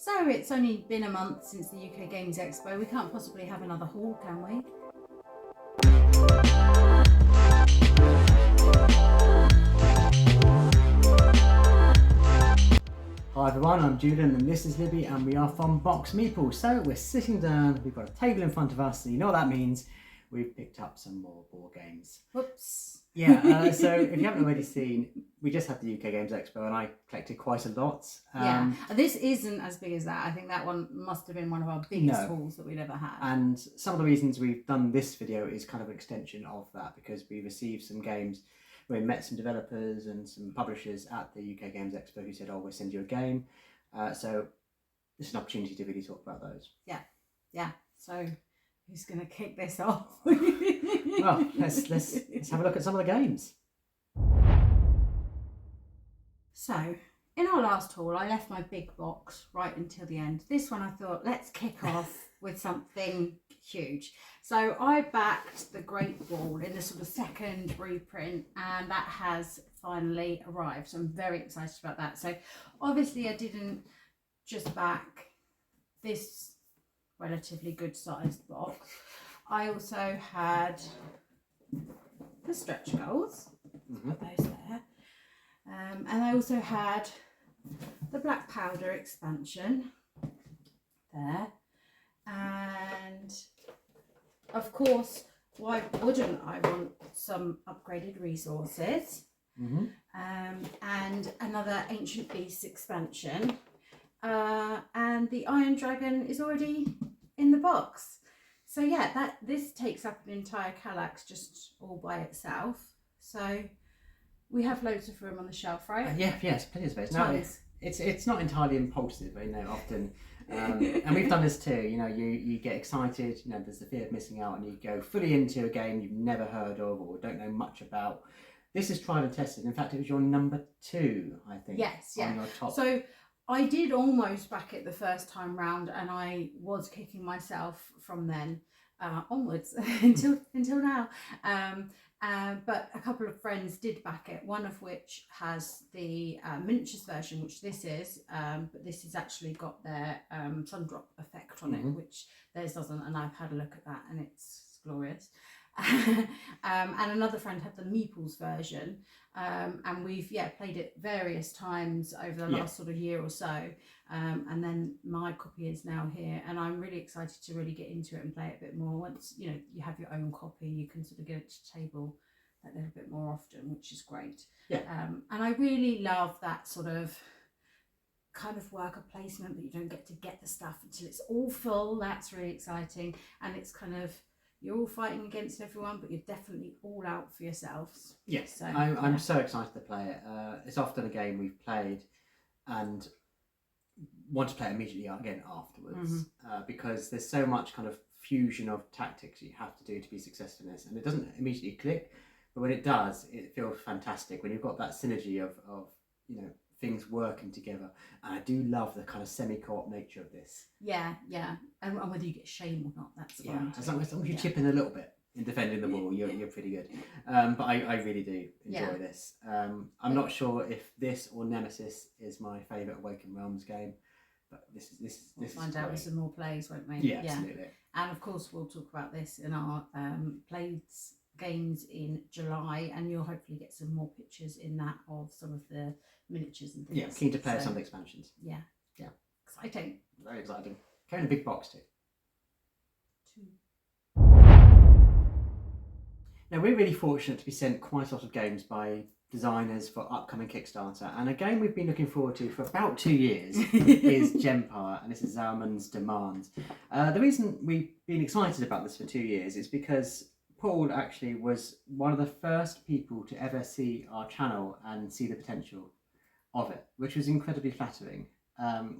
So it's only been a month since the UK Games Expo. We can't possibly have another haul, can we? Hi everyone, I'm Julian and this is Libby and we are from BoxedMeeples. So we're sitting down, we've got a table in front of us, so you know what that means. We've picked up some more board games. Whoops. Yeah, so if you haven't already seen, we just had the UK Games Expo and I collected quite a lot. Yeah, this isn't as big as that. I think that one must have been one of our biggest hauls that we'd ever had. And some of the reasons we've done this video is kind of an extension of that, because we received some games. We met some developers and some publishers at the UK Games Expo who said, oh, we'll send you a game. So this is an opportunity to really talk about those. Yeah. So who's going to kick this off? Well, let's have a look at some of the games. So, in our last haul, I left my big box right until the end. This one I thought, let's kick off with something huge. So I backed the Great Wall in the sort of second reprint, and that has finally arrived. So I'm very excited about that. So obviously I didn't just back this relatively good sized box. I also had the stretch goals, put those there. And I also had the black powder expansion there, and of course, why wouldn't I want some upgraded resources, and another Ancient Beasts expansion, and the Iron Dragon is already in the box. So yeah, this takes up an entire Kallax just all by itself. So we have loads of room on the shelf, right? Yes, plenty of space. No, it's not entirely impulsive, you know, often. And we've done this too, you know, you get excited, you know, there's the fear of missing out, and you go fully into a game you've never heard of or don't know much about. This is tried and tested. In fact, it was your number 2, I think. Yes, yeah. On your top. So I did almost back it the first time round, and I was kicking myself from then onwards until now. But a couple of friends did back it, one of which has the miniatures version, which this is, but this has actually got their sun drop effect on it, which theirs doesn't, and I've had a look at that and it's glorious. And another friend had the Meeples version, and we've played it various times over the last sort of year or so, and then my copy is now here, and I'm really excited to really get into it and play it a bit more. Once you know you have your own copy, you can sort of get it to the table a little bit more often, which is great. And I really love that sort of kind of worker placement, that you don't get to get the stuff until it's all full. That's really exciting, and it's kind of, you're all fighting against everyone, but you're definitely all out for yourselves. Yes, so, I'm so excited to play it. It's often a game we've played and want to play it immediately again afterwards, because there's so much kind of fusion of tactics you have to do to be successful in this, and it doesn't immediately click, but when it does, it feels fantastic when you've got that synergy of you know, things working together. And I do love the kind of semi-co-op nature of this. Yeah, and whether you get shame or not, that's fine. As long as you chip in a little bit in defending the wall, you're pretty good. But I really do enjoy this. I'm not sure if this or Nemesis is my favourite Awakened Realms game, but we'll find out with some more plays, won't we? Yeah, absolutely. And of course we'll talk about this in our plays games in July, and you'll hopefully get some more pictures in that of some of the miniatures and things. Yeah, keen to play some of the expansions. Yeah. Exciting. Very exciting. Came in a big box too. Now we're really fortunate to be sent quite a lot of games by designers for upcoming Kickstarter, and a game we've been looking forward to for about 2 years is Gempire, and this is Zarmund's Demands. The reason we've been excited about this for 2 years is because Paul actually was one of the first people to ever see our channel and see the potential of it, which was incredibly flattering.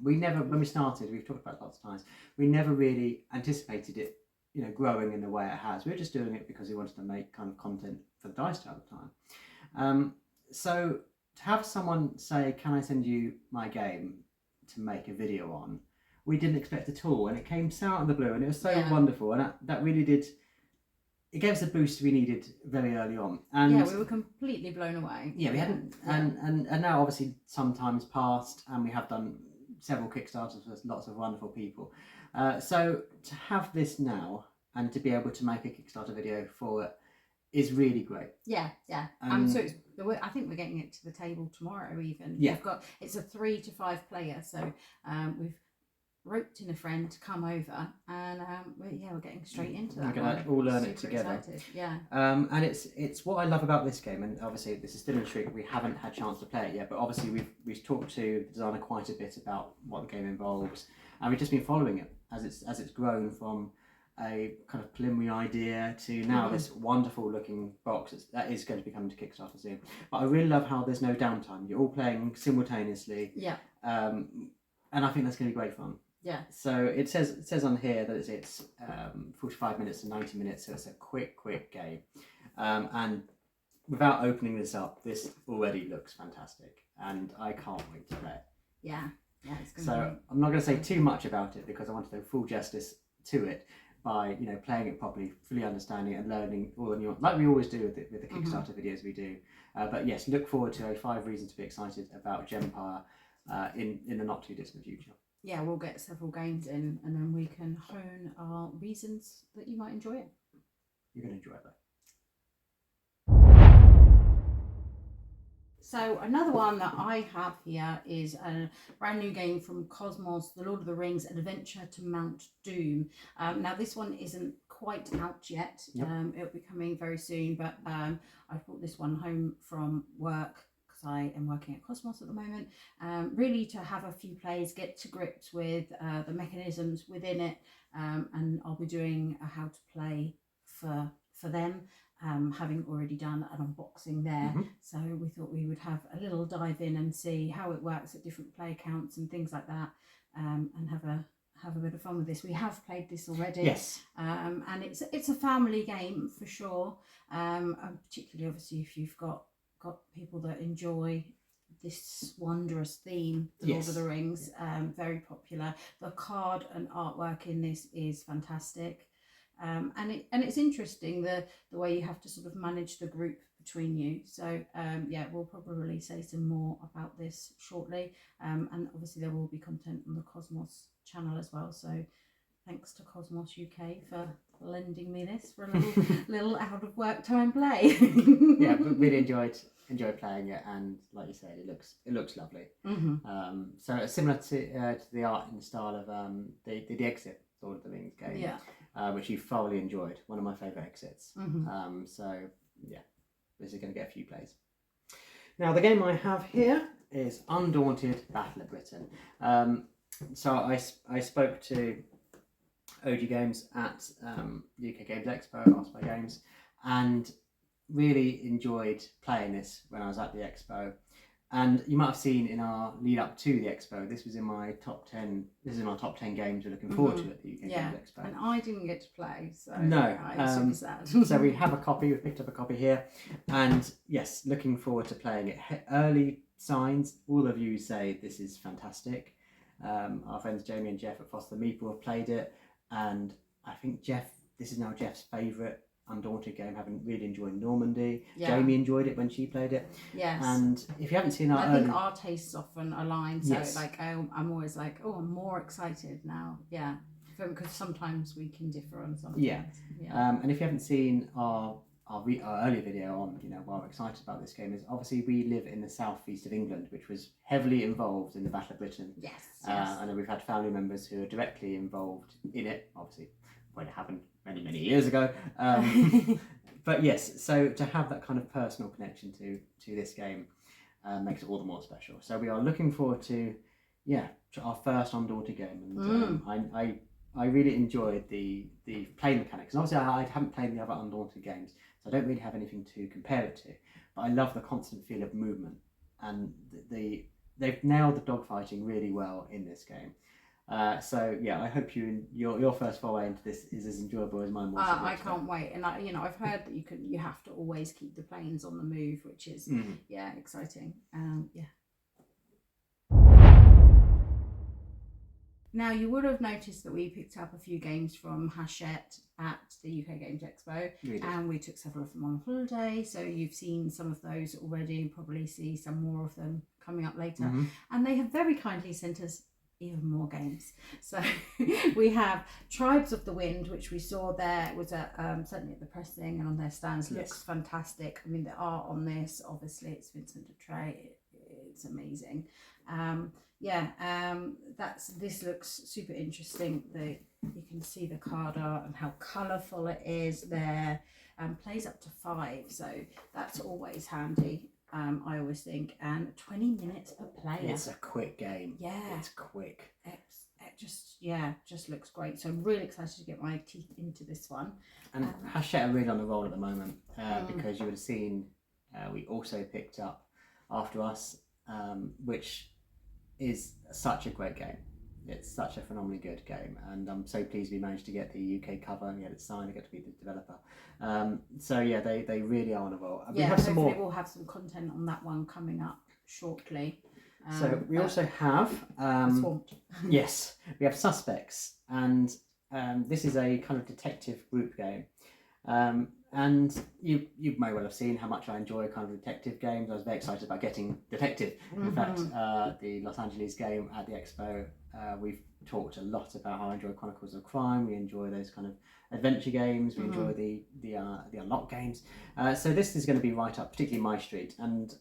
We never, when we started, we've talked about it lots of times, we never really anticipated it, you know, growing in the way it has. We were just doing it because we wanted to make kind of content for the Dice Tower at the time. So to have someone say, can I send you my game to make a video on, we didn't expect at all, and it came so out of the blue, and it was so wonderful, and that really did, it gave us a boost we needed very early on. And we were completely blown away. We hadn't, and now obviously some time's passed, and we have done several Kickstarters with lots of wonderful people. So to have this now and to be able to make a Kickstarter video for it is really great. Yeah. So I think we're getting it to the table tomorrow even. Yeah. It's a 3 to 5 player, so we've roped in a friend to come over, and we're getting straight into that. We're going to all learn it together. Excited. Yeah. And it's what I love about this game, and obviously this is still in streak. We haven't had a chance to play it yet, but obviously we've talked to the designer quite a bit about what the game involves, and we've just been following it as it's grown from a kind of preliminary idea to now this wonderful looking box that is going to be coming to Kickstarter soon. But I really love how there's no downtime. You're all playing simultaneously. Yeah. And I think that's going to be great fun. Yeah. So it says on here that it's 45 minutes to 90 minutes, so it's a quick game. And without opening this up, this already looks fantastic, and I can't wait to play it. Yeah. It's going so I'm not going to say too much about it because I want to do full justice to it by playing it properly, fully understanding it and learning all the nuance, like we always do with the Kickstarter videos we do. But yes, look forward to a 5 reasons to be excited about Gempire in the not too distant future. Yeah, we'll get several games in, and then we can hone our reasons that you might enjoy it. You're going to enjoy it though. So another one that I have here is a brand new game from Cosmos, The Lord of the Rings Adventure to Mount Doom. Now this one isn't quite out yet. Yep. It'll be coming very soon, but I brought this one home from work because I am working at Cosmos at the moment. Really to have a few plays, get to grips with the mechanisms within it, and I'll be doing a how to play for them. Having already done an unboxing there, so we thought we would have a little dive in and see how it works at different play counts and things like that, and have a bit of fun with this. We have played this already, yes, and it's a family game for sure, and particularly obviously if you've got people that enjoy this wondrous theme, The Lord of the Rings, very popular. The card and artwork in this is fantastic. And it's interesting the way you have to sort of manage the group between you. So we'll probably say some more about this shortly. And obviously there will be content on the Cosmos channel as well. So thanks to Cosmos UK for lending me this for a little out of work time play. Yeah, but really enjoyed playing it, and like you said, it looks lovely. So it's similar to the art and style of the Exit Lord of the Rings game. Yeah. Which you thoroughly enjoyed. One of my favourite exits. So yeah, this is going to get a few plays. Now the game I have here is Undaunted Battle of Britain. So I spoke to OG Games at UK Games Expo, Osprey Games, and really enjoyed playing this when I was at the Expo. And you might have seen in our lead up to the Expo, this was in my top 10. This is in our top 10 games we're looking forward to at the UK Games Expo. And I didn't get to play, so no, I was super sad. So we have a copy. We picked up a copy here, and yes, looking forward to playing it. Early signs, all of you say this is fantastic. Our friends Jamie and Jeff at BoxedMeeples have played it, and I think this is now Jeff's favourite Undaunted game, having really enjoyed Normandy. Jamie enjoyed it when she played it. Yes. And if you haven't seen our I think our tastes often align, so Yes. like I'm always like, I'm more excited now. Yeah. Because sometimes we can differ on something. Yeah. And if you haven't seen our earlier video on why we're excited about this game, is obviously we live in the southeast of England, which was heavily involved in the Battle of Britain. Yes. And then we've had family members who are directly involved in it, obviously when it happened many years ago. But yes, so to have that kind of personal connection to this game makes it all the more special. So we are looking forward to our first Undaunted game, and I really enjoyed the play mechanics. And obviously I haven't played the other Undaunted games, so I don't really have anything to compare it to, but I love the constant feel of movement, and they've nailed the dogfighting really well in this game. So yeah, I hope your first foray into this is as enjoyable as mine was. I can't wait, and I've heard that you have to always keep the planes on the move, which is exciting. Now you would have noticed that we picked up a few games from Hachette at the UK Games Expo, and we took several of them on holiday. So you've seen some of those already, and probably see some more of them coming up later. And they have very kindly sent us even more games. So we have Tribes of the Wind, which we saw there. It was at certainly at the pressing and on their stands. Looks fantastic. I mean, the art on this, obviously, it's Vincent de Trey. It's amazing. This looks super interesting. You can see the card art and how colourful it is there. Plays up to 5, so that's always handy. I always think, and 20 minutes per player. It's a quick game. Yeah, it's quick. It just looks great. So I'm really excited to get my teeth into this one. And Hachette are really on the roll at the moment because you would have seen we also picked up After Us, which is such a great game. It's such a phenomenally good game, and I'm so pleased we managed to get the UK cover and get it signed. I get to be the developer. They really are on a roll. We have some more. We'll have some content on that one coming up shortly. So we also have Swamped. Yes, we have Suspects, and this is a kind of detective group game. And you may well have seen how much I enjoy kind of detective games. I was very excited about getting Detective. In fact, the Los Angeles game at the Expo, we've talked a lot about how I enjoy Chronicles of Crime. We enjoy those kind of adventure games. We enjoy the unlock games. So this is going to be right up, particularly my street. And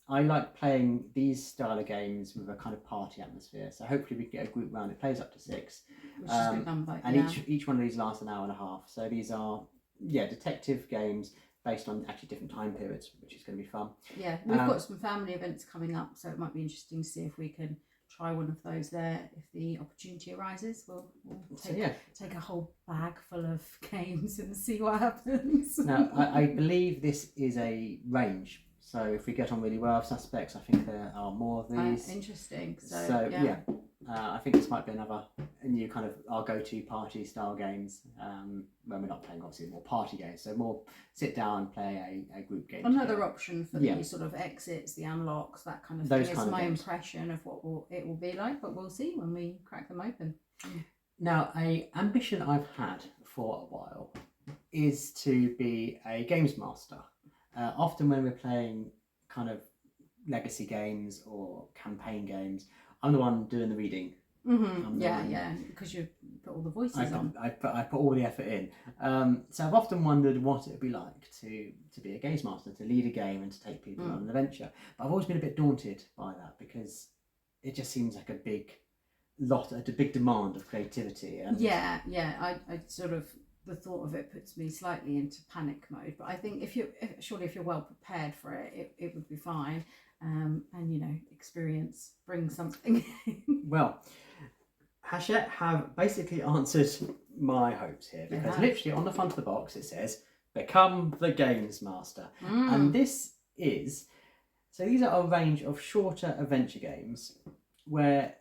I like playing these style of games with a kind of party atmosphere. So hopefully we can get a group round. It plays up to 6. Which is a good number. And each one of these lasts an hour and a half. So these are detective games based on actually different time periods, which is going to be fun. Yeah, we've got some family events coming up, so it might be interesting to see if we can try one of those there. If the opportunity arises, we'll take a whole bag full of games and see what happens. Now, I believe this is a range. So if we get on really well with Suspects, I think there are more of these. Interesting. I think this might be a new kind of our go-to party style games when we're not playing obviously more party games. So more sit down, play a group game. Another option for the sort of exits, the unlocks, that kind of thing. It's my impression of what it will be like, but we'll see when we crack them open. Now, a ambition I've had for a while is to be a games master. Often when we're playing kind of legacy games or campaign games, I'm the one doing the reading. Because you put all the voices on. I put all the effort in. So I've often wondered what it would be like to be a games master, to lead a game and to take people on an adventure. But I've always been a bit daunted by that because it just seems like a big demand of creativity. And I sort of, the thought of it puts me slightly into panic mode. But I think if you're well prepared for it, it would be fine. And experience brings something. Well, Hachette have basically answered my hopes here because literally on the front of the box it says "Become the Games Master," and these are a range of shorter adventure games where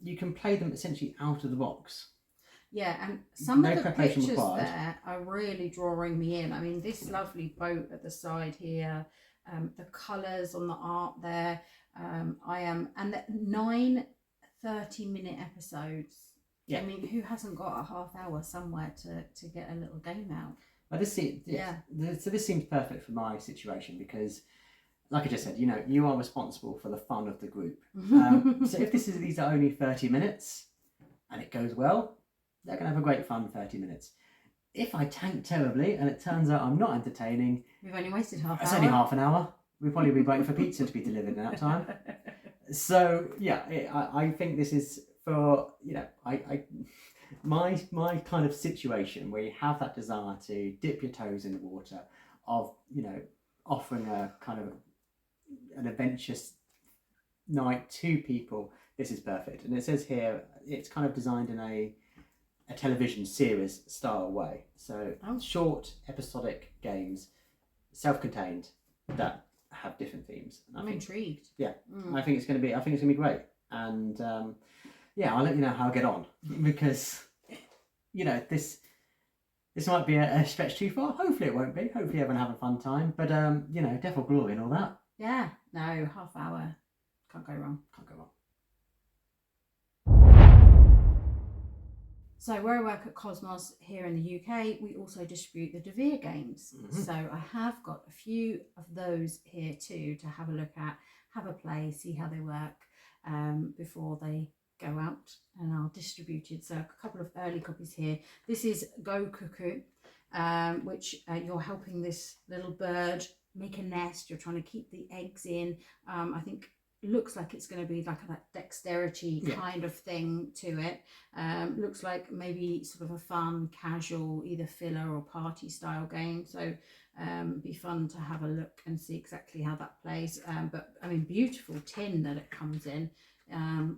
you can play them essentially out of the box. Yeah, and some of the pictures there are really drawing me in. I mean, this lovely boat at the side here. The colours on the art there, and the 9 30-minute episodes. Yeah. I mean, who hasn't got a half hour somewhere to get a little game out? Well, so this seems perfect for my situation because, like I just said, you are responsible for the fun of the group. So if these are only 30 minutes and it goes well, they're going to have a great fun 30 minutes. If I tank terribly and it turns out I'm not entertaining, we've only wasted half an hour. It's only half an hour. We'll probably be waiting for pizza to be delivered in that time. So I think this is for my kind of situation where you have that desire to dip your toes in the water of offering a kind of an adventurous night to people. This is perfect, and it says here it's kind of designed in a television series style way. So short episodic games, self-contained, that have different themes. And I'm intrigued. Yeah, I think it's going to be great. And I'll let you know how I get on because this might be a stretch too far. Hopefully it won't be. Hopefully everyone have a fun time. But Death or Glory and all that. Yeah, no, half hour, can't go wrong. So where I work at Cosmos here in the UK, we also distribute the De Vere games. So I have got a few of those here too to have a look at, have a play, see how they work before they go out and are distributed. So a couple of early copies here. This is Go Cuckoo, which you're helping this little bird make a nest. You're trying to keep the eggs in. I think looks like it's going to be like that dexterity kind of thing to it. Looks like maybe sort of a fun, casual, either filler or party style game. So be fun to have a look and see exactly how that plays. But I mean, beautiful tin that it comes in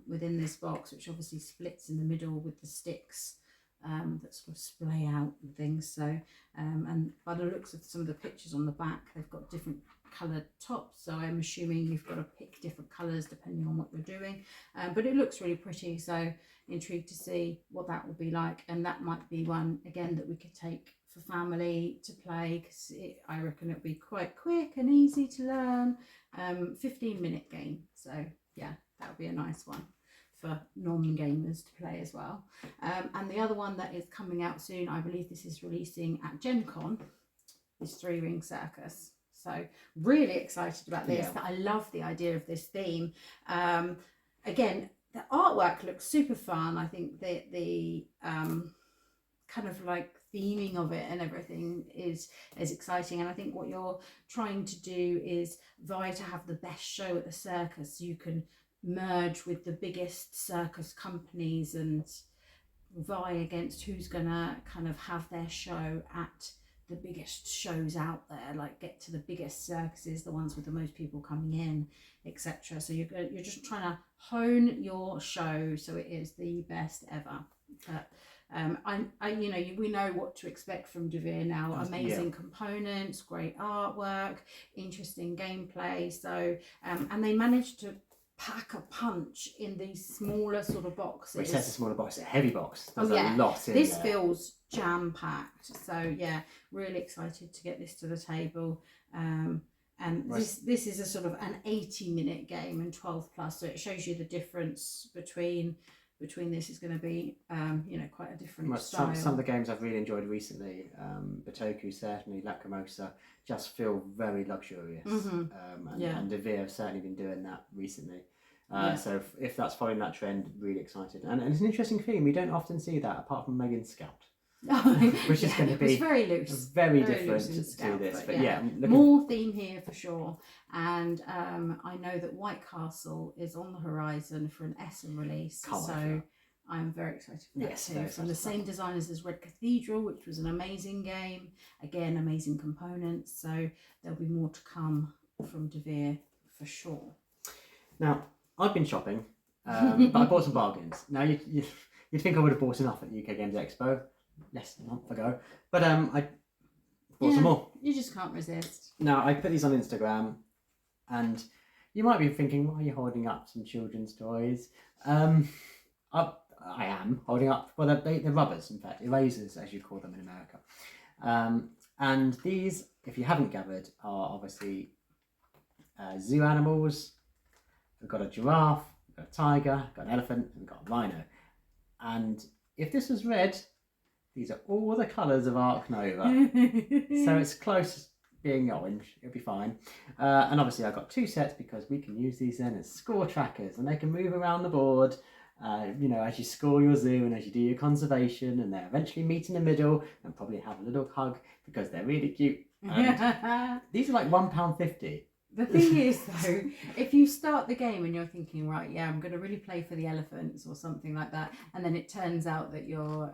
within this box, which obviously splits in the middle with the sticks that sort of splay out and things. So and by the looks of some of the pictures on the back, they've got different coloured tops, so I'm assuming you've got to pick different colours depending on what you're doing, but it looks really pretty, so intrigued to see what that will be like. And that might be one again that we could take for family to play, because I reckon it'll be quite quick and easy to learn. 15-minute game, so yeah, that would be a nice one for non-gamers to play as well. And the other one that is coming out soon, I believe this is releasing at Gen Con, is Ring Circus. So really excited about this. I love the idea of this theme. Again, the artwork looks super fun. I think the kind of like theming of it and everything is exciting. And I think what you're trying to do is vie to have the best show at the circus. So you can merge with the biggest circus companies and vie against who's gonna kind of have their show at the biggest shows out there, like get to the biggest circuses, the ones with the most people coming in, etc. So you're just trying to hone your show so it is the best ever. But we know what to expect from Devere now. Amazing components, great artwork, interesting gameplay. So and they managed to pack a punch in these smaller sort of boxes. It says a smaller box, a heavy box. There's a lot in this there. feels jam-packed. So yeah, really excited to get this to the table. And this is a sort of an 80-minute game and 12 plus, so it shows you the difference between this is going to be quite a different style. Some of the games I've really enjoyed recently, Batoku certainly, Lacrimosa, just feel very luxurious. And Devere have certainly been doing that recently. So if that's following that trend, really excited. And it's an interesting theme. We don't often see that apart from Megan's Scout. Which is going to be very loose, very different to this, but more theme here for sure. And I know that White Castle is on the horizon for an Essen release, so I'm very excited for that too. From the same designers as Red Cathedral, which was an amazing game, again amazing components, so there'll be more to come from Devere for sure. Now I've been shopping, but I bought some bargains. Now you'd think I would have bought enough at the UK Games Expo less than a month ago, but I bought some more. You just can't resist. Now I put these on Instagram, and you might be thinking, why are you holding up some children's toys? I am holding up, well, they're rubbers, in fact, erasers as you call them in America. And these, if you haven't gathered, are obviously zoo animals. We've got a giraffe, we've got a tiger, we've got an elephant, and we've got a rhino. And if this was red, these are all the colours of Arc Nova. So it's close being orange, it'll be fine. And obviously I've got two sets because we can use these then as score trackers, and they can move around the board, as you score your zoo and as you do your conservation, and they eventually meet in the middle and probably have a little hug because they're really cute. And these are like £1.50. The thing is though, if you start the game and you're thinking, right, yeah, I'm going to really play for the elephants or something like that, and then it turns out that you're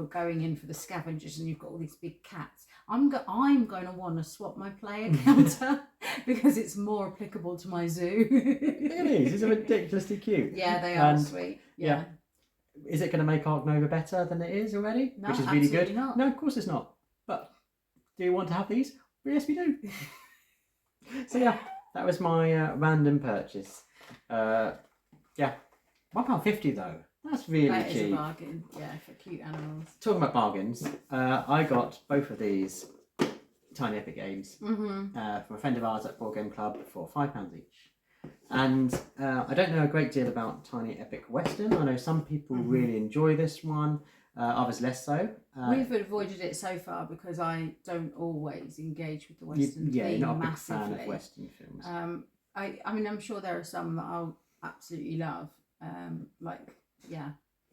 going in for the scavengers and you've got all these big cats, I'm going to want to swap my player counter because it's more applicable to my zoo. Look at these. These are ridiculously cute. Yeah, they are sweet. Yeah. Is it going to make Arc Nova better than it is already? No, which is really good. Not. No, of course it's not. But do you want to have these? Well, yes, we do. So yeah, that was my random purchase. £1.50 though. That's really cheap. That is a bargain, for cute animals. Talking about bargains, I got both of these Tiny Epic games from a friend of ours at Board Game Club for £5 each. And I don't know a great deal about Tiny Epic Western. I know some people really enjoy this one, others less so. We've avoided it so far because I don't always engage with the Western theme you're not a big massively. fan of Western films. I mean, I'm sure there are some that I'll absolutely love.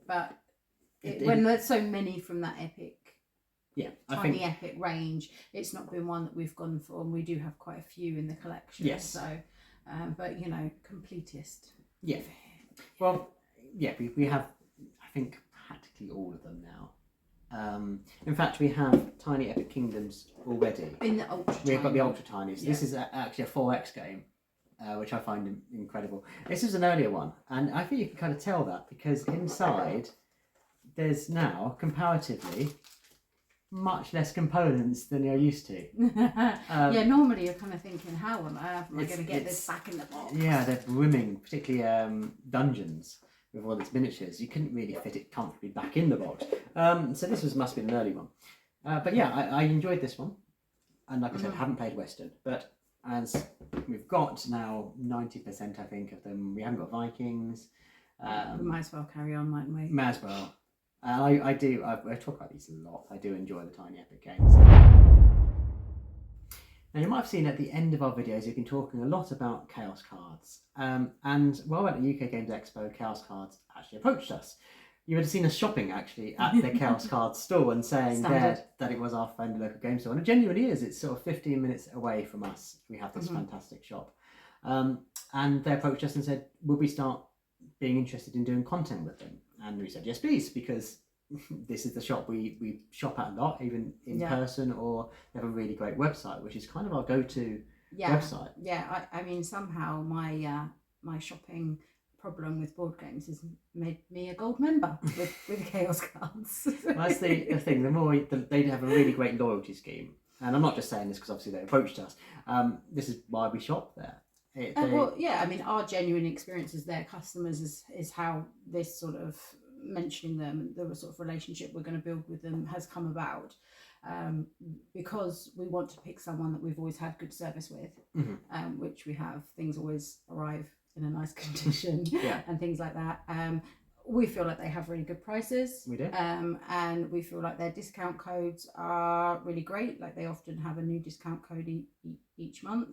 But when there's so many from that epic, I epic range, it's not been one that we've gone for, and we do have quite a few in the collection. Yes. So, but completist. Yeah. Well, yeah, we have, I think, practically all of them now. In fact, we have Tiny Epic Kingdoms already. In the ultra. We've got the ultra tinies. This is actually a 4X game, which I find incredible. This is an earlier one, and I think you can kind of tell that because inside there's now comparatively much less components than you're used to. Normally you're kind of thinking, how on earth am I going to get this back in the box? Yeah, they're brimming, particularly dungeons with all its miniatures. You couldn't really fit it comfortably back in the box. So this must be an early one. But yeah, I enjoyed this one. And like I said, I haven't played Western. But as we've got now 90%, I think, of them, we haven't got Vikings. We might as well carry on, mightn't we? May as well. I talk about these a lot. I do enjoy the Tiny Epic games. Now you might have seen at the end of our videos we've been talking a lot about Chaos cards. And while we're at the UK Games Expo, Chaos cards actually approached us. You would have seen us shopping actually at the Chaos cards store and saying that it was our friend local game store. And it genuinely is. It's sort of 15 minutes away from us. We have this fantastic shop. And they approached us and said, would we start being interested in doing content with them? And we said, yes, please, because this is the shop we shop at a lot, even in person, or they have a really great website, which is kind of our go-to website. Yeah, I mean, somehow my my shopping problem with board games has made me a gold member with Chaos cards. Well, that's the thing. The more they have a really great loyalty scheme, and I'm not just saying this because obviously they approached us. This is why we shop there. I mean, our genuine experience as their customers is how this sort of mentioning them, the sort of relationship we're going to build with them has come about, because we want to pick someone that we've always had good service with, which we have. Things always arrive in a nice condition and things like that. We feel like they have really good prices. We do. And we feel like their discount codes are really great. Like they often have a new discount code each month.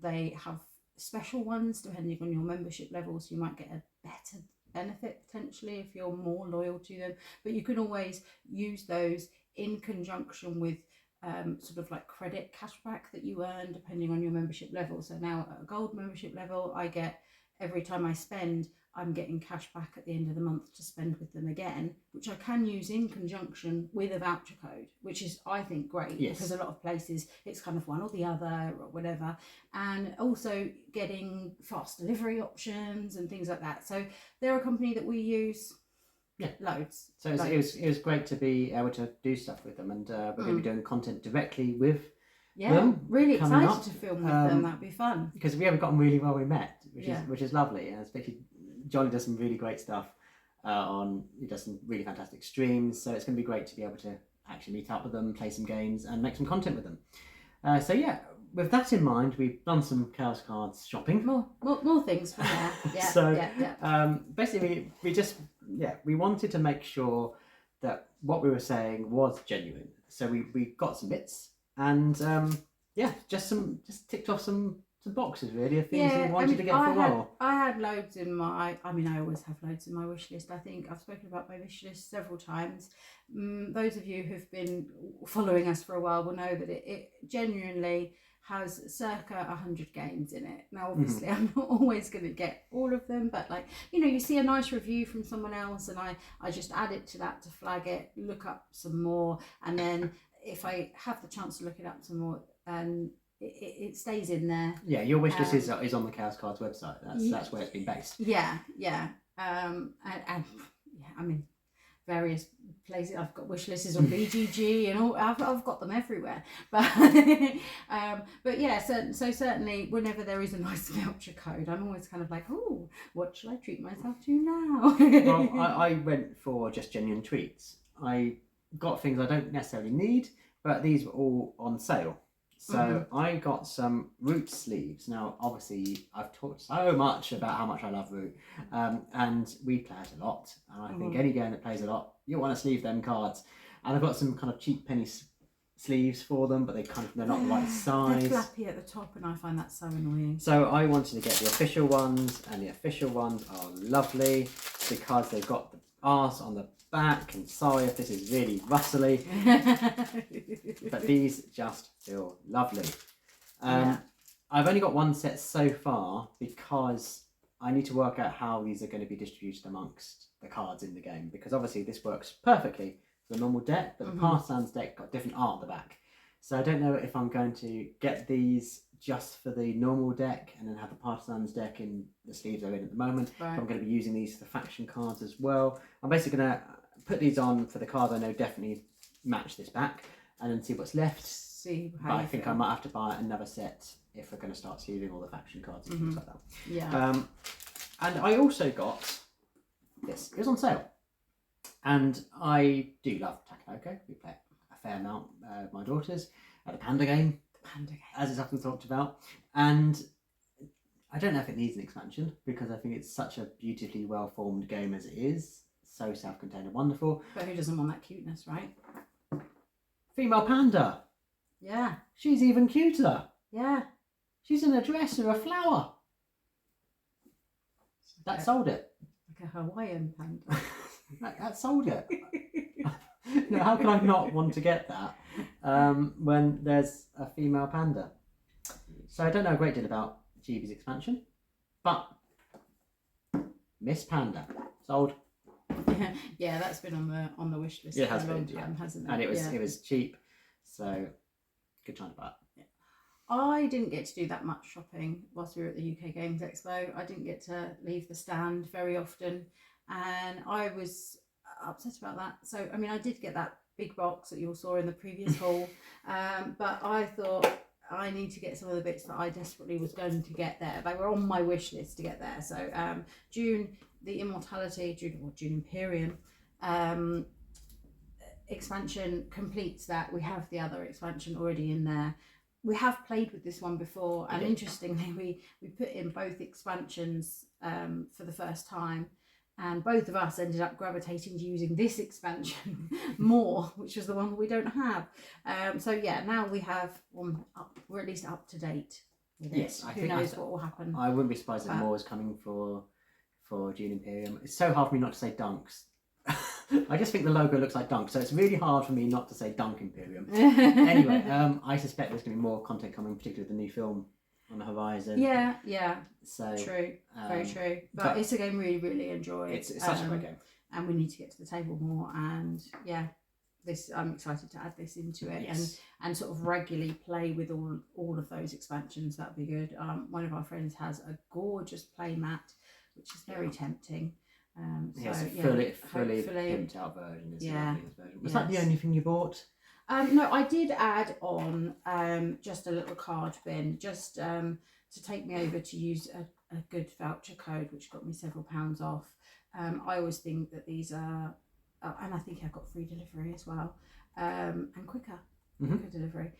They have special ones depending on your membership level, so you might get a better benefit potentially if you're more loyal to them, but you can always use those in conjunction with sort of like credit cashback that you earn depending on your membership level. So now at a gold membership level, I get, every time I spend, I'm getting cash back at the end of the month to spend with them again, which I can use in conjunction with a voucher code, which is, I think, great. Yes. Because a lot of places it's kind of one or the other or whatever, and also getting fast delivery options and things like that. So they're a company that we use loads. So it was great to be able to do stuff with them, and we're going to be doing content directly with them. Really excited up. to film with them. That'd be fun because we haven't gotten really well. We met, which is lovely, and especially Johnny does some really great stuff he does some really fantastic streams, so it's going to be great to be able to actually meet up with them, play some games and make some content with them. So yeah, with that in mind, we've done some Chaos cards shopping. More things from there. Basically we wanted to make sure that what we were saying was genuine, so we got some bits and just ticked off some boxes really of things we wanted to get for a while. I had loads in my, I always have loads in my wish list. I think I've spoken about my wish list several times. Those of you who've been following us for a while will know that it genuinely has circa 100 games in it. Now obviously I'm not always going to get all of them, but like, you see a nice review from someone else and I just add it to that to flag it, look up some more, and then if I have the chance to look it up some more, and it stays in there. Yeah, your wish list is on the Chaos Cards website. That's where it's been based. Yeah. Various places. I've got wish lists on BGG and all. I've got them everywhere. But so certainly whenever there is a nice voucher code, I'm always kind of like, oh, what should I treat myself to now? Well, I went for just genuine treats. I got things I don't necessarily need, but these were all on sale. So I got some Root sleeves. Now, obviously, I've talked so much about how much I love Root, and we play it a lot. And I think any game that plays a lot, you want to sleeve them cards. And I've got some kind of cheap penny sleeves for them, but they're not the right size. They're flappy at the top, and I find that so annoying. So I wanted to get the official ones, and the official ones are lovely because they've got the arse on the back. And sorry if this is really rustly, but these just feel lovely. I've only got one set so far because I need to work out how these are going to be distributed amongst the cards in the game, because obviously this works perfectly for the normal deck, but the Partisans deck got different art at the back. So I don't know if I'm going to get these just for the normal deck and then have the Partisans deck in the sleeves they're in at the moment. Right. I'm going to be using these for the faction cards as well. I'm basically going to put these on for the cards I know definitely match this back, and then see what's left. See how but you I think feel. I might have to buy another set if we're going to start sleeving all the faction cards and things like that. Yeah. And I also got this. It was on sale. And I do love Takenoko. We play a fair amount with my daughters at the Panda game. As it's often talked about. And I don't know if it needs an expansion, because I think it's such a beautifully well-formed game as it is. So self-contained and wonderful. But who doesn't want that cuteness, right? Female panda. Yeah. She's even cuter. Yeah. She's in a dress with a flower. That sold it. Like a Hawaiian panda. That sold it. No, how can I not want to get that when there's a female panda? So I don't know a great deal about Chibis expansion, but Miss Panda sold. Yeah, that's been on the wish list It has for a long been, time, hasn't it? And it was cheap, so good time to buy it. I didn't get to do that much shopping whilst we were at the UK Games Expo. I didn't get to leave the stand very often, and I was upset about that. So, I mean, I did get that big box that you all saw in the previous haul, but I thought I need to get some of the bits that I desperately was going to get there. They were on my wish list to get there. So, Dune, the Immortality, Dune Imperium expansion completes that. We have the other expansion already in there. We have played with this one before, and interestingly, we put in both expansions for the first time, and both of us ended up gravitating to using this expansion more, which was the one we don't have. So yeah, now we have one up. We're at least up to date with it. Yes, Who knows what will happen? I wouldn't be surprised if more is coming for Dune Imperium. It's so hard for me not to say Dunks. I just think the logo looks like Dunk, so it's really hard for me not to say Dunk Imperium. Anyway, I suspect there's going to be more content coming, particularly the new film on the horizon. Yeah. So true, very true. But it's a game we really enjoy. It's such a great game, and we need to get to the table more. And yeah, I'm excited to add this into it, and sort of regularly play with all of those expansions. That'd be good. One of our friends has a gorgeous play mat, which is very tempting. Fully pimped out version. Was that the only thing you bought? No, I did add on just a little card bin, just to take me over to use a good voucher code, which got me several pounds off. I always think that these are, and I think I got free delivery as well, and quicker delivery.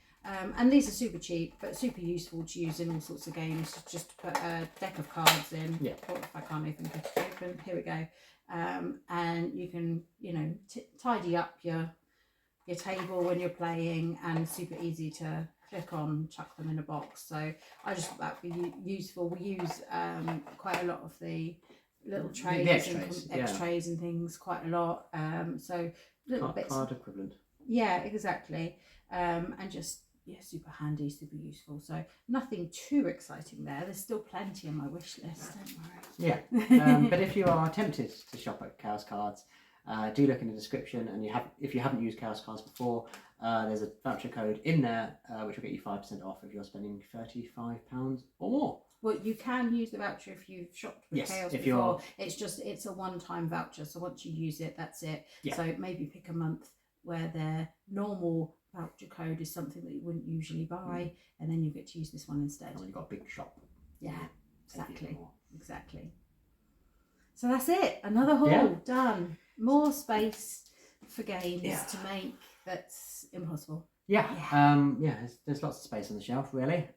And these are super cheap, but super useful to use in all sorts of games. Just to put a deck of cards in. Yeah. Or if I can't even get it open, here we go. And you can, tidy up your table when you're playing, and super easy to click on, chuck them in a box. So I just thought that would be useful. We use quite a lot of the little trays, X-trays and things quite a lot. So little bits. Card equivalent. Yeah, exactly. And just super handy, super useful. So nothing too exciting there. There's still plenty on my wish list. Don't worry. Yeah, but if you are tempted to shop at Chaos Cards, do look in the description. And if you haven't used Chaos Cards before, there's a voucher code in there which will get you 5% off if you're spending £35 or more. Well, you can use the voucher if you've shopped with Chaos before. It's a one-time voucher. So once you use it, that's it. Yeah. So maybe pick a month where their normal voucher code is something that you wouldn't usually buy, and then you get to use this one instead. And when you've got a big shop. Yeah, exactly. So that's it. Another haul done. More space for games to make. That's impossible. Yeah. There's lots of space on the shelf, really.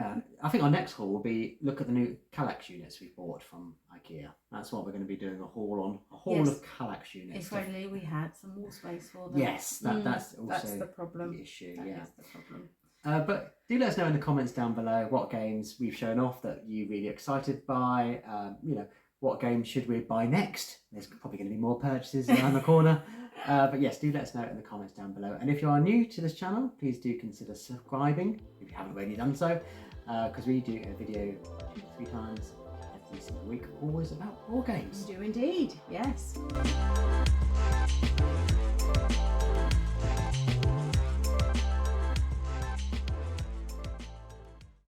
Yeah, I think our next haul will be look at the new Kallax units we bought from IKEA. That's what we're going to be doing, a haul on, a haul of Kallax units. If only we had some wall space for them. Yes, that's also the problem. the issue. That yeah, is the problem. But do let us know in the comments down below what games we've shown off that you're really excited by. You know, what games should we buy next? There's probably going to be more purchases around the corner. But yes, do let us know in the comments down below. And if you are new to this channel, please do consider subscribing if you haven't already done so, because we do a video 2 to 3 times every single week, always about board games. We do indeed, yes.